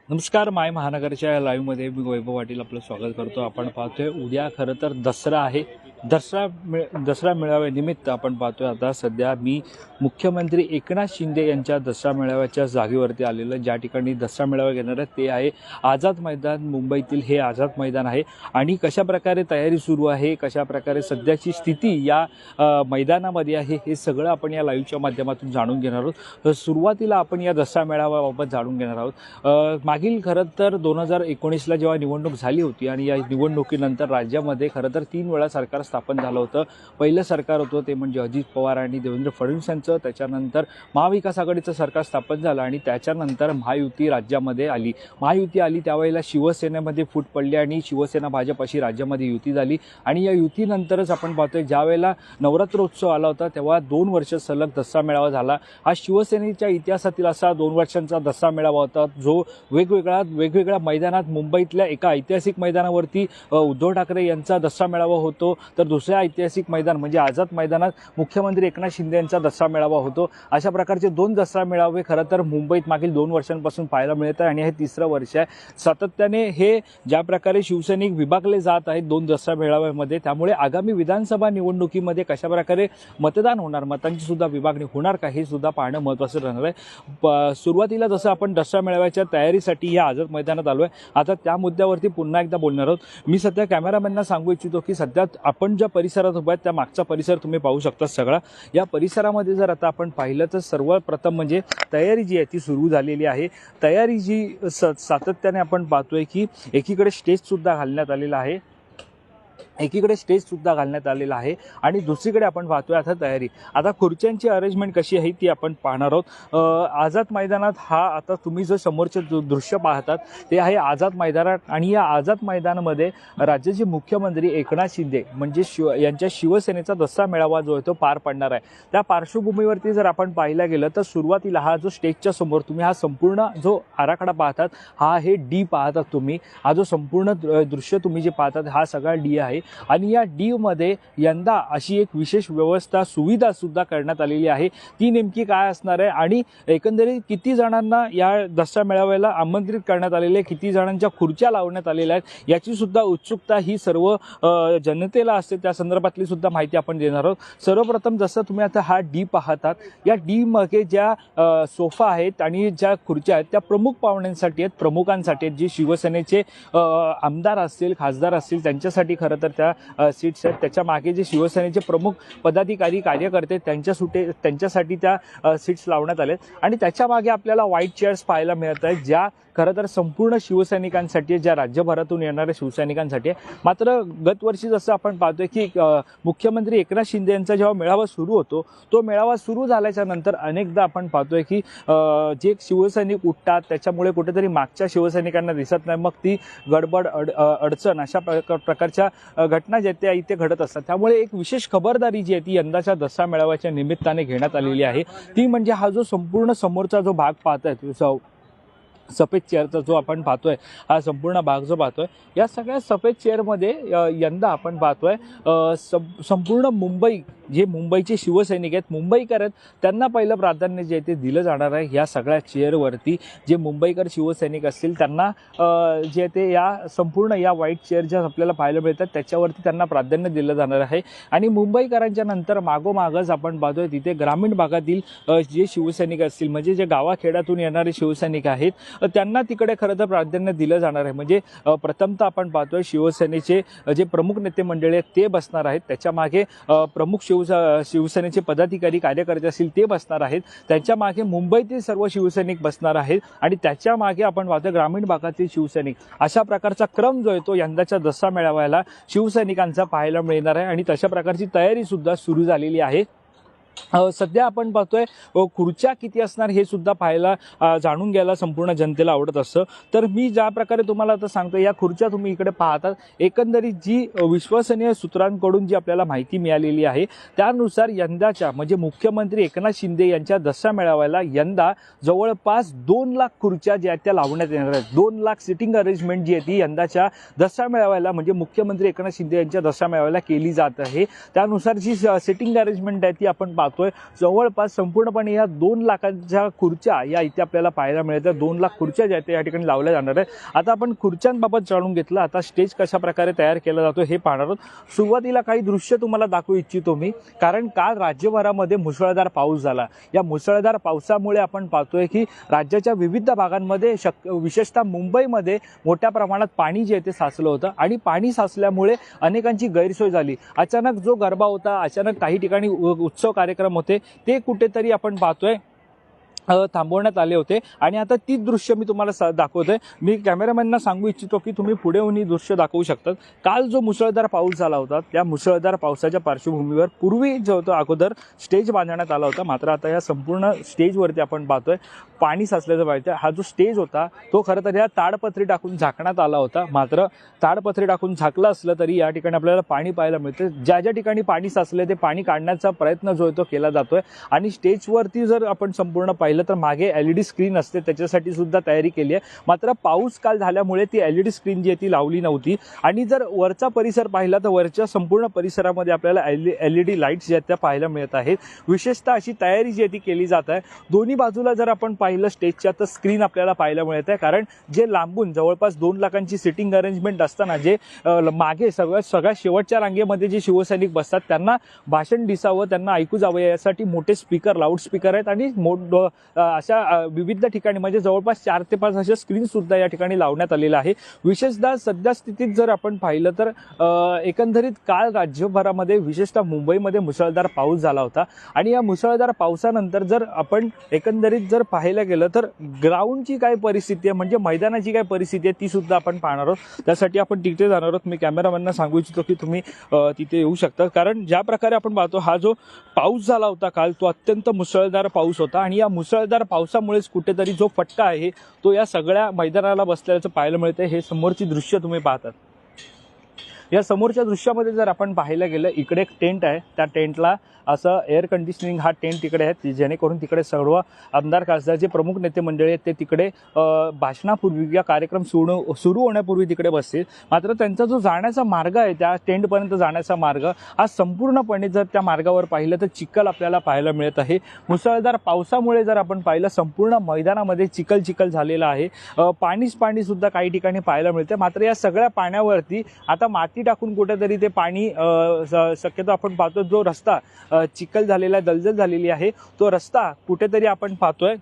नमस्कार. माय महानगरच्या लाईव्हमध्ये मी वैभव पाटील आपलं स्वागत करतो. आपण पाहतोय उद्या खरं तर दसरा आहे. दसरा मेळाव्यानिमित्त आपण पाहतोय आता सध्या मी मुख्यमंत्री एकनाथ शिंदे यांच्या दसरा मेळाव्याच्या जागेवरती आलेलं. ज्या ठिकाणी दसरा मेळावा घेणार आहे ते आहे आझाद मैदान. मुंबईतील हे आझाद मैदान आहे आणि कशाप्रकारे तयारी सुरू आहे, कशाप्रकारे सध्याची स्थिती या मैदानामध्ये आहे, हे सगळं आपण या लाईव्हच्या माध्यमातून जाणून घेणार आहोत. सुरुवातीला आपण या दसरा मेळाव्याबाबत जाणून घेणार आहोत. मागील खरं तर 2019ला जेव्हा निवडणूक झाली होती आणि या निवडणुकीनंतर राज्यामध्ये खरं तर 3 वेळा सरकार स्थापन झालं होतं. पहिलं सरकार होतं ते म्हणजे अजित पवार आणि देवेंद्र फडणवीस यांचं. त्याच्यानंतर महाविकास आघाडीचं सरकार स्थापन झालं आणि त्याच्यानंतर महायुती राज्यामध्ये आली. महायुती आली त्यावेळेला शिवसेनेमध्ये फूट पडली आणि शिवसेना भाजप अशी राज्यामध्ये युती झाली आणि या युतीनंतरच आपण पाहतोय ज्यावेळेला नवरात्रोत्सव आला होता तेव्हा 2 वर्ष सलग दसरा मेळावा झाला. हा शिवसेनेच्या इतिहासातील असा 2 वर्षांचा दसरा मेळावा होता जो वेगवेगळ्या मैदानात मुंबईतल्या एका ऐतिहासिक मैदानावरती उद्धव ठाकरे यांचा दसरा मेळावा होतो, तर दुसऱ्या ऐतिहासिक मैदान म्हणजे आझाद मैदानात मुख्यमंत्री एकनाथ शिंदे यांचा दसरा मेळावा होतो. अशा प्रकारचे 2 दसरा मेळावे खरं तर मुंबईत मागील 2 वर्षांपासून पाहायला मिळत आहे आणि हे 3रं वर्ष आहे. सातत्याने हे ज्या प्रकारे शिवसैनिक विभागले जात आहेत 2 दसरा मेळाव्यामध्ये, त्यामुळे आगामी विधानसभा निवडणुकीमध्ये कशाप्रकारे मतदान होणार, मतांची सुद्धा विभागणी होणार का हे सुद्धा पाहणं महत्त्वाचं राहणार आहे. सुरुवातीला जसं आपण दसरा मेळाव्याच्या तयारीसाठी या आझाद मैदानात आलोय, आता त्या मुद्द्यावरती पुन्हा एकदा बोलणार आहोत. मी सध्या कॅमेरामॅनना सांगू इच्छितो की सध्या आपण ज्या परिसरात उभा आहेत त्या मागचा परिसर तुम्ही पाहू शकता. सगळा या परिसरामध्ये जर आता आपण पाहिलं तर सर्वप्रथम म्हणजे तयारी जी आहे ती सुरू झालेली आहे. तयारी जी सातत्याने आपण पाहतोय की एकीकडे स्टेज सुद्धा घालण्यात आलेला आहे, आणि दुसरीकडे आपण पाहतोय आता तयारी. आता खुर्च्यांची अरेंजमेंट कशी आहे ती आपण पाहणार आहोत. आझाद मैदानात हा आता तुम्ही जो समोरचे दृश्य पाहतात ते आहे आझाद मैदानात आणि या आझाद मैदानामध्ये राज्याचे मुख्यमंत्री एकनाथ शिंदे म्हणजे यांच्या शिवसेनेचा दसरा मेळावा जो आहे तो पार पडणार आहे. त्या पार्श्वभूमीवरती जर आपण पाहायला गेलं तर सुरुवातीला हा जो स्टेजच्या समोर तुम्ही हा संपूर्ण जो आराखडा पाहतात हा हे डी पाहतात तुम्ही. हा जो संपूर्ण दृश्य तुम्ही जे पाहतात हा सगळा डी आहे आणि या डी मध्ये यंदा अशी एक विशेष व्यवस्था सुविधा सुद्धा करण्यात आलेली आहे. ती नेमकी काय असणार आहे आणि एकंदरीत किती जणांना या दसरा मेळाव्याला आमंत्रित करण्यात आलेले, किती जणांच्या खुर्च्या लावण्यात आलेल्या आहेत याची सुद्धा उत्सुकता ही सर्व जनतेला असते. त्या संदर्भातली सुद्धा माहिती आपण देणार आहोत. सर्वप्रथम जसं तुम्ही आता हा डी पाहतात, या डी मध्ये ज्या सोफा आहेत आणि ज्या खुर्च्या आहेत त्या प्रमुख पाहुण्यांसाठी आहेत, प्रमुखांसाठी आहेत. जे शिवसेनेचे आमदार असतील, खासदार असतील त्यांच्यासाठी खरं तर त्या सीट्स आहेत. त्याच्या मागे जे शिवसेनेचे प्रमुख पदाधिकारी, कार्यकर्ते त्यांच्यासाठी त्या सीट्स लावण्यात आलेत आणि त्याच्या मागे आपल्याला व्हाईट चेअर्स पाहायला मिळत आहेत ज्या खरं तर संपूर्ण शिवसैनिकांसाठी, ज्या राज्यभरातून येणाऱ्या शिवसैनिकांसाठी. मात्र गतवर्षी जसं आपण पाहतोय की मुख्यमंत्री एकनाथ शिंदे यांचा जेव्हा मेळावा सुरू होतो तो मेळावा सुरू झाल्याच्या नंतर अनेकदा आपण पाहतोय की जे शिवसैनिक उठतात त्याच्यामुळे कुठेतरी मागच्या शिवसैनिकांना दिसत नाही, मग ती गडबड अडचण अशा प्रकारच्या घटना ज्या त्या इथे घडत असतात. त्यामुळे एक विशेष खबरदारी जी आहे ती यंदाच्या दसरा मेळाव्याच्या निमित्ताने घेण्यात आलेली आहे. ती म्हणजे हा जो संपूर्ण समोरचा जो भाग पाहताय सफेद चेअरचा जो आपण पाहतोय, हा संपूर्ण भाग जो पाहतोय या सगळ्या सफेद चेअरमध्ये यंदा आपण पाहतोय संपूर्ण मुंबई, जे मुंबईचे शिवसैनिक आहेत, मुंबईकर आहेत, त्यांना पहिलं प्राधान्य जे आहे ते दिलं जाणार आहे. या सगळ्या चेअरवरती जे मुंबईकर शिवसैनिक असतील त्यांना जे ते या संपूर्ण या व्हाईट चेअर ज्या आपल्याला पाहायला मिळतात त्याच्यावरती त्यांना प्राधान्य दिलं जाणार आहे. आणि मुंबईकरांच्या नंतर मागोमागच आपण पाहतोय तिथे ग्रामीण भागातील जे शिवसैनिक असतील म्हणजे जे गावाखेड्यातून येणारे शिवसैनिक आहेत त्यांना तिकडे खरं तर प्राधान्य दिलं जाणार आहे. म्हणजे प्रथमतः आपण पाहतोय शिवसेनेचे जे प्रमुख नेते मंडळी आहेत ते बसणार आहेत, त्याच्या मागे प्रमुख शिवसेनेचे पदाधिकारी, कार्यकर्ते असतील ते बसणार आहेत, त्यांच्या मागे मुंबईतील सर्व शिवसैनिक बसणार आहेत आणि त्याच्या मागे आपण पाहतोय ग्रामीण भागातील शिवसैनिक. अशा प्रकारचा क्रम जो आहे तो यंदाच्या दसरा मेळाव्याला शिवसैनिकांचा पाहायला मिळणार आहे आणि तशा प्रकारची तयारी सुद्धा सुरू झालेली आहे. सध्या आपण पाहतोय खुर्च्या किती असणार हे सुद्धा पाहायला, जाणून घ्यायला संपूर्ण जनतेला आवडत असतं. तर मी ज्या प्रकारे तुम्हाला आता सांगतो या खुर्च्या तुम्ही इकडे पाहतात, एकंदरीत जी विश्वसनीय सूत्रांकडून जी आपल्याला माहिती मिळालेली आहे त्यानुसार यंदाच्या म्हणजे मुख्यमंत्री एकनाथ शिंदे यांच्या दसरा मेळाव्याला यंदा जवळपास 2 लाख खुर्च्या ज्या त्या लावण्यात येणार आहेत. 2 लाख सिटिंग अरेंजमेंट जी आहे ती यंदाच्या दसरा मेळाव्याला म्हणजे मुख्यमंत्री एकनाथ शिंदे यांच्या दसरा मेळाव्याला केली जात आहे. त्यानुसार जी सिटिंग अरेंजमेंट आहे ती आपण पाहतोय जवळपास संपूर्णपणे या 2 लाखांच्या खुर्च्या या इथे आपल्याला पाहायला मिळतात. 2 लाख खुर्च्या ज्या या ठिकाणी लावल्या जाणार आहेत. आता आपण खुर्च्यांबाबत जाणून घेतलं, आता स्टेज कशा प्रकारे तयार केला जातो हे पाहणार आहोत. सुरुवातीला काही दृश्य तुम्हाला दाखवू इच्छितो मी, कारण काल राज्यभरामध्ये मुसळधार पाऊस झाला. या मुसळधार पावसामुळे आपण पाहतोय की राज्याच्या विविध भागांमध्ये विशेषतः मुंबईमध्ये मोठ्या प्रमाणात पाणी जे ते साचलं होतं आणि पाणी साचल्यामुळे अनेकांची गैरसोय झाली. अचानक जो गरबा होता, अचानक काही ठिकाणी उत्सव कार्यक्रम होते, ते कुठेतरी आपण पाहतोय थांबवण्यात आले होते. आणि आता ती दृश्य मी तुम्हाला दाखवतोय. मी कॅमेरामॅनना सांगू इच्छितो की तुम्ही पुढे येऊन ही दृश्य दाखवू शकतात. काल जो मुसळधार पाऊस झाला होता, त्या मुसळधार पावसाच्या पार्श्वभूमीवर पूर्वी जो होतं अगोदर स्टेज बांधण्यात आला होता, मात्र आता या संपूर्ण स्टेजवरती आपण पाहतोय पाणी साचल्याचं पाहिजे. हा जो स्टेज होता तो खरं तर या ताडपत्री टाकून झाकण्यात आला होता, मात्र ताडपत्री टाकून झाकलं असलं तरी या ठिकाणी आपल्याला पाणी पाहायला मिळतं. ज्या ज्या ठिकाणी पाणी साचले ते पाणी काढण्याचा प्रयत्न जो आहे तो केला जातोय. आणि स्टेजवरती जर आपण संपूर्ण तर मागे LED स्क्रीन असते, त्याच्यासाठी सुद्धा तयारी केली आहे. मात्र पाऊस काल झाल्यामुळे ती LED स्क्रीन जी आहे ती लावली नव्हती. आणि जर वरचा परिसर पाहिला तर वरच्या संपूर्ण परिसरामध्ये आपल्याला LED लाईट्स ज्या त्या पाहायला मिळत आहेत. विशेषतः अशी तयारी जी आहे ती केली जात आहे. दोन्ही बाजूला जर आपण पाहिलं स्टेजच्या तर स्क्रीन आपल्याला पाहायला मिळत आहे, कारण जे लांबून जवळपास 2 लाखांची सिटिंग अरेंजमेंट असताना जे मागे सगळ्या शेवटच्या रांगेमध्ये जे शिवसैनिक बसतात त्यांना भाषण दिसावं, त्यांना ऐकू जावं यासाठी मोठे स्पीकर, लाऊड स्पीकर आहेत. आणि अशा विविध ठिकाणी म्हणजे जवळपास 4 ते 5 अशा स्क्रीन सुद्धा या ठिकाणी लावण्यात आलेल्या आहे. विशेषतः सध्या स्थितीत जर आपण पाहिलं तर एकंदरीत काल राज्यभरामध्ये विशेषतः मुंबईमध्ये मुसळधार पाऊस झाला होता. आणि या मुसळधार पावसानंतर जर आपण एकंदरीत जर पाहायला गेलं तर ग्राउंडची काय परिस्थिती आहे, म्हणजे मैदानाची काय परिस्थिती आहे ती सुद्धा आपण पाहणार आहोत. त्यासाठी आपण तिथे जाणार आहोत. मी कॅमेरामॅनना सांगू इच्छितो की तुम्ही तिथे येऊ शकता, कारण ज्या प्रकारे आपण पाहतो हा जो पाऊस झाला होता काल तो अत्यंत मुसळधार पाऊस होता. आणि या मुसळधार पावसामुळेच कुठेतरी जो फटका आहे तो या सगळ्या मैदानाला बसल्याचं पाहायला मिळते. हे समोरची दृश्य तुम्ही पाहतात. या समोरच्या दृश्यामध्ये जर आपण पाहायला गेलं, इकडे एक टेंट आहे, त्या टेंटला असं एअर कंडिशनिंग हा टेंट तिकडे आहे, जेणेकरून तिकडे सर्व आमदार खासदार जे प्रमुख नेते मंडळी आहेत ते तिकडे भाषणापूर्वी या कार्यक्रम सुरू होण्यापूर्वी तिकडे बसतील. मात्र त्यांचा जो जाण्याचा मार्ग आहे, त्या टेंटपर्यंत जाण्याचा मार्ग आज संपूर्णपणे जर त्या मार्गावर पाहिलं तर चिखल आपल्याला पाहायला मिळत आहे. मुसळधार पावसामुळे जर आपण पाहिलं संपूर्ण मैदानामध्ये चिखल झालेला आहे. पाणी सुद्धा काही ठिकाणी पाहायला मिळते. मात्र या सगळ्या पाण्यावरती आता माती टाकून कुठेतरी ते पाणी शक्यतो आपण पाहतो जो रस्ता चिखल झालेला, दलदल झालेली आहे, तो रस्ता कुठेतरी आपण पाहतोय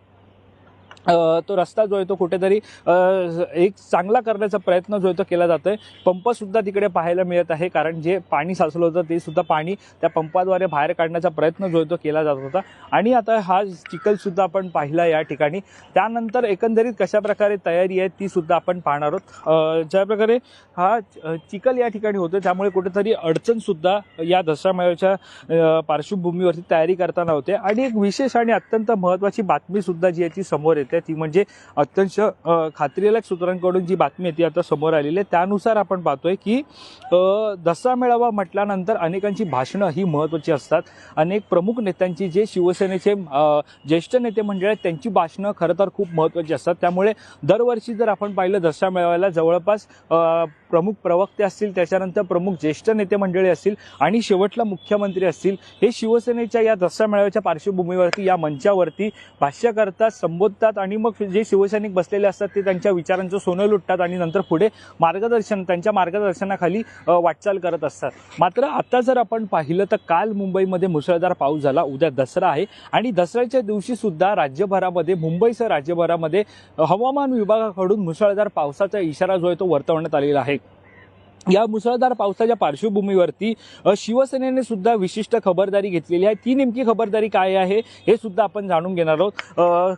तो रस्ता जो आहे तो कुठेतरी एक चांगला करण्याचा प्रयत्न जो आहे तो केला जातोय. पंप सुद्धा तिकडे पाहायला मिळत आहे, कारण जे पाणी साचलं होतं ते सुद्धा पाणी त्या पंपाद्वारे बाहेर काढण्याचा प्रयत्न जो आहे तो केला जात होता. आणि आता हा चिखल सुद्धा आपण पाहिला या ठिकाणी. त्यानंतर एकंदरीत कशा प्रकारे तयारी आहे ती सुद्धा आपण पाहणार आहोत. ज्या प्रकारे हा चिखल या ठिकाणी होतो त्यामुळे कुठेतरी अडचण सुद्धा या दसरा मेळ्याच्या पार्श्वभूमीवरती तयारी करताना होते. आणि एक विशेष आणि अत्यंत महत्त्वाची बातमी सुद्धा जी आहे ती समोर येते, ती म्हणजे अत्यंत खात्रीलायक सूत्रांकडून जी बातमी आहे ती आता समोर आलेली आहे. त्यानुसार आपण पाहतोय की दसरा मेळावा म्हटल्यानंतर अनेकांची भाषणं ही महत्त्वाची असतात. अनेक प्रमुख नेत्यांची, जे शिवसेनेचे ज्येष्ठ नेते मंडळ आहेत त्यांची भाषणं खरं तर खूप महत्त्वाची असतात. त्यामुळे दरवर्षी जर आपण पाहिलं दसरा मेळाव्याला जवळपास प्रमुख प्रवक्ते असतील, त्याच्यानंतर प्रमुख ज्येष्ठ नेते मंडळी असतील आणि शेवटला मुख्यमंत्री असतील, हे शिवसेनेच्या या दसरा मेळाव्याच्या पार्श्वभूमीवरती या मंचावरती भाष्य करतात, संबोधतात. आणि मग जे शिवसैनिक बसलेले असतात ते त्यांच्या विचारांचं सोनं लुटतात आणि नंतर पुढे त्यांच्या मार्गदर्शनाखाली वाटचाल करत असतात. मात्र आता जर आपण पाहिलं तर काल मुंबईमध्ये मुसळधार पाऊस झाला. उद्या दसरा आहे आणि दसऱ्याच्या दिवशी सुद्धा राज्यभरामध्ये, मुंबईसह राज्यभरामध्ये हवामान विभागाकडून मुसळधार पावसाचा इशारा जो आहे तो वर्तवण्यात आलेला आहे. या मुसळधार पावसाच्या पार्श्वभूमीवरती शिवसेनेने सुद्धा विशिष्ट खबरदारी घेतलेली आहे. ती नेमकी खबरदारी काय आहे हे सुद्धा आपण जाणून घेणार आहोत.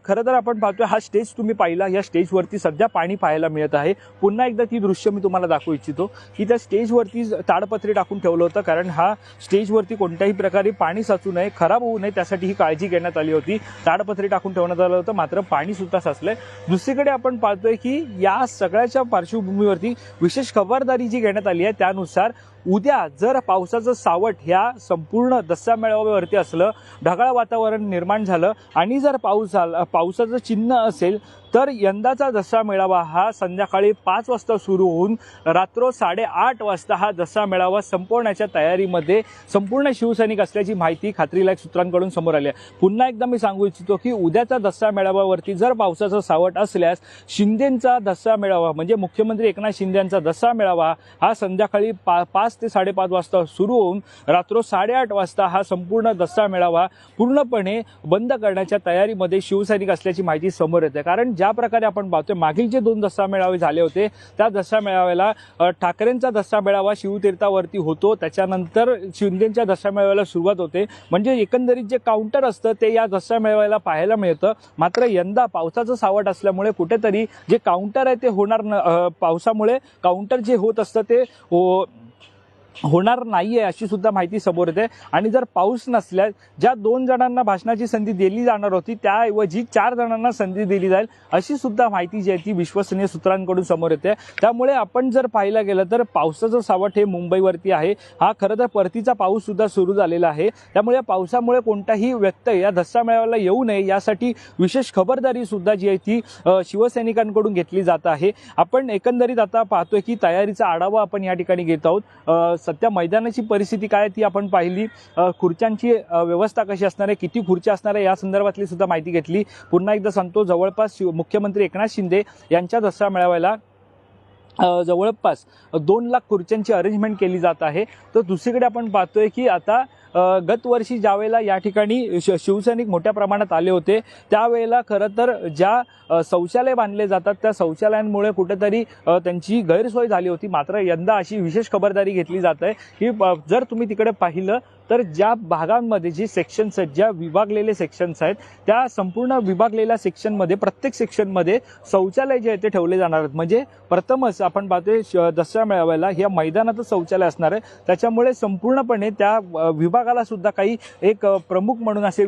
खरं तर आपण पाहतोय हा स्टेज तुम्ही पाहिला, या स्टेजवरती सध्या पाणी पाहायला मिळत आहे. पुन्हा एकदा ती दृश्य मी तुम्हाला दाखवू इच्छितो की त्या स्टेजवरती ताडपत्री टाकून ठेवलं होतं, कारण हा स्टेजवरती कोणत्याही प्रकारे पाणी साचू नये, खराब होऊ नये त्यासाठी ही काळजी घेण्यात आली होती. ताडपत्री टाकून ठेवण्यात आलं होतं, मात्र पाणी सुद्धा साचलंय. दुसरीकडे आपण पाहतोय की या सगळ्याच्या पार्श्वभूमीवरती विशेष खबरदारी जी घेण्यात आली आहे त्यानुसार उद्या जर पावसाचं सावट ह्या संपूर्ण दसरा मेळाव्यावरती असलं, ढगाळ वातावरण निर्माण झालं आणि जर पावसाचं चिन्ह असेल तर यंदाचा दसरा मेळावा हा संध्याकाळी 5 वाजता सुरू होऊन रात्र 8:30 वाजता हा दसरा मेळावा संपवण्याच्या तयारीमध्ये संपूर्ण शिवसैनिक असल्याची माहिती खात्रीलायक सूत्रांकडून समोर आली आहे। पुन्हा एकदा मी सांगू इच्छितो की उद्याचा दसरा मेळाव्यावरती जर पावसाचं सावट असल्यास शिंदेंचा दसरा मेळावा म्हणजे मुख्यमंत्री एकनाथ शिंदे यांचा दसरा मेळावा हा संध्याकाळी 5 ते 5:30 वाजता सुरू होऊन रात्र 8:30 वाजता हा संपूर्ण दसरा मेळावा पूर्णपणे बंद करण्याच्या तयारीमध्ये शिवसैनिक असल्याची माहिती समोर येते। कारण ज्या प्रकारे आपण पाहतोय मागील जे 2 दसरा मेळावे झाले होते त्या दसरा मेळाव्याला ठाकरेंचा दसरा मेळावा शिवतीर्थावरती होतो, त्याच्यानंतर शिंदेंच्या दसरा मेळाव्याला सुरुवात होते, म्हणजे एकंदरीत जे काउंटर असतं ते या दसरा मेळाव्याला पाहायला मिळतं। मात्र यंदा पावसाचं सावट असल्यामुळे कुठेतरी जे काउंटर आहे ते होणार पावसामुळे काउंटर जे होत असतं ते होणार नाहीये अशी सुद्धा माहिती समोर येते। आणि जर पाऊस नसल्यास ज्या 2 जणांना भाषणाची संधी दिली जाणार होती त्याऐवजी 4 जणांना संधी दिली जाईल अशी सुद्धा माहिती जी आहे ती विश्वसनीय सूत्रांकडून समोर येते। त्यामुळे आपण जर पाहायला गेलं तर पावसाचं सावट हे मुंबईवरती आहे, हा खरं तर परतीचा पाऊस सुद्धा सुरू झालेला आहे। त्यामुळे पावसामुळे कोणताही व्यत्यय या दसरा मेळाव्याला येऊ नये यासाठी विशेष खबरदारी सुद्धा जी आहे ती शिवसैनिकांकडून घेतली जात आहे। आपण एकंदरीत आता पाहतोय की तयारीचा आढावा आपण या ठिकाणी घेत आहोत। सध्या मैदानाची परिस्थिती काय ती आपण पाहिली, खुर्च्यांची व्यवस्था कशी असणार आहे, किती खुर्च्या असणार आहे या संदर्भातली सुद्धा माहिती घेतली। पुन्हा एकदा सांगतो जवळपास मुख्यमंत्री एकनाथ शिंदे यांच्या दसरा मेळाव्याला जवळपास 2 लाख खुर्च्यांची अरेंजमेंट केली जात आहे। तर दुसरीकडे आपण पाहतोय की आता गत वर्षी ज्यावेळेला या ठिकाणी शिवसैनिक मोठ्या प्रमाणात आले होते त्यावेळेला खरं तर ज्या शौचालय बांधले जातात त्या शौचालयांमुळे कुठेतरी त्यांची गैरसोय झाली होती। मात्र यंदा अशी विशेष खबरदारी घेतली जात आहे की जर तुम्ही तिकडे पाहिलं तर ज्या भागांमध्ये जे सेक्शन्स आहेत, ज्या विभागलेले सेक्शन्स आहेत त्या संपूर्ण विभागलेल्या सेक्शनमध्ये प्रत्येक सेक्शनमध्ये शौचालय जे आहे ते ठेवले जाणार आहेत। म्हणजे प्रथमच आपण पाहतोय दसरा मेळाव्याला या मैदानातच शौचालय असणार आहे, त्याच्यामुळे संपूर्णपणे त्या विभागाला सुद्धा काही एक प्रमुख म्हणून असे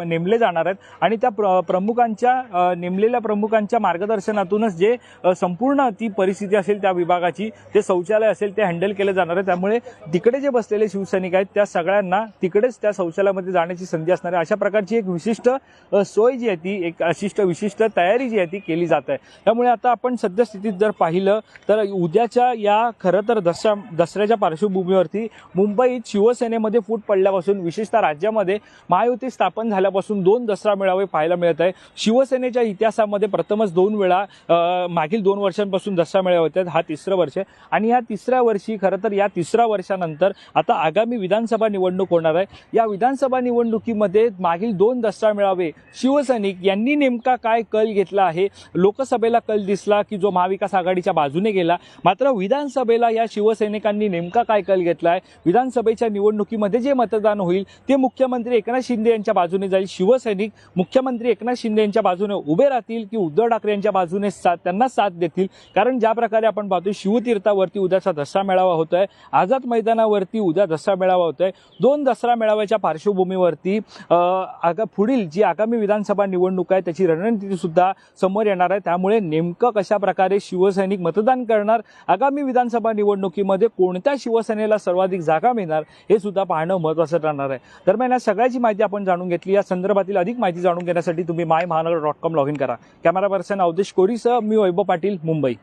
नेमले जाणार आहेत आणि त्या प्रमुखांच्या नेमलेल्या प्रमुखांच्या मार्गदर्शनातूनच जे संपूर्ण ती परिस्थिती असेल त्या विभागाची ते शौचालय असेल ते हँडल केले जाणार आहे। त्यामुळे तिकडे जे बसलेले शिवसैनिक आहेत त्या सगळ्यांना तिकडेच त्या शौचालयामध्ये जाण्याची संधी असणार आहे। अशा प्रकारची एक विशिष्ट सोय जी आहे ती एक विशिष्ट तयारी जी आहे ती केली जात आहे। त्यामुळे आता आपण सद्यस्थितीत जर पाहिलं तर उद्याच्या या खरं तर दसऱ्याच्या पार्श्वभूमीवरती मुंबईत शिवसेनेमध्ये फूट पडल्यापासून विशेषतः राज्यामध्ये महायुती स्थापन झाल्यापासून 2 दसरा मेळावे पाहायला मिळत आहे। शिवसेनेच्या इतिहासामध्ये प्रथमच 2 वेळा मागील 2 वर्षांपासून दसरा मेळावे होतात, हा 3रं वर्ष आणि या 3ऱ्या वर्षी खरं तर या 3ऱ्या वर्षानंतर आता आगामी विधानसभा निवडणूक होणार आहे। या विधानसभा निवडणुकीमध्ये मागील 2 दसरा मेळावे शिवसैनिक यांनी नेमका काय कल घेतला आहे। लोकसभेला कल दिसला की जो महाविकास आघाडीच्या बाजूने गेला, मात्र विधानसभेला या शिवसैनिकांनी नेमका काय कल घेतला आहे। विधानसभेच्या निवडणुकीमध्ये जे मतदान होईल ते मुख्यमंत्री एकनाथ शिंदे यांच्या बाजूने जाईल, शिवसैनिक मुख्यमंत्री एकनाथ शिंदे यांच्या बाजूने उभे राहतील की उद्धव ठाकरे यांच्या बाजूने त्यांना साथ देतील। कारण ज्या प्रकारे आपण पाहतोय शिवतीर्थावरती उद्याचा दसरा मेळावा होतोय, आझाद मैदानावरती उद्या दसरा मेळावा होतोय। 2 दसरा मेळाव्याच्या पार्श्वभूमीवरती पुढील जी आगामी विधानसभा निवडणूक आहे त्याची रणनीती सुद्धा समोर येणार आहे। त्यामुळे नेमकं कशा प्रकारे शिवसैनिक मतदान करणार, आगामी विधानसभा निवडणुकीमध्ये कोणत्या शिवसेनेला सर्वाधिक जागा मिळणार हे सुद्धा पाहणं महत्त्वाचं ठरणार आहे। दरम्यान या सगळ्याची माहिती आपण जाणून घेतली। या संदर्भातील अधिक माहिती जाणून घेण्यासाठी तुम्ही mymahanagara.com लॉग इन करा। कॅमेरा पर्सन अवधेश कोरीसह मी वैभव पाटील, मुंबई।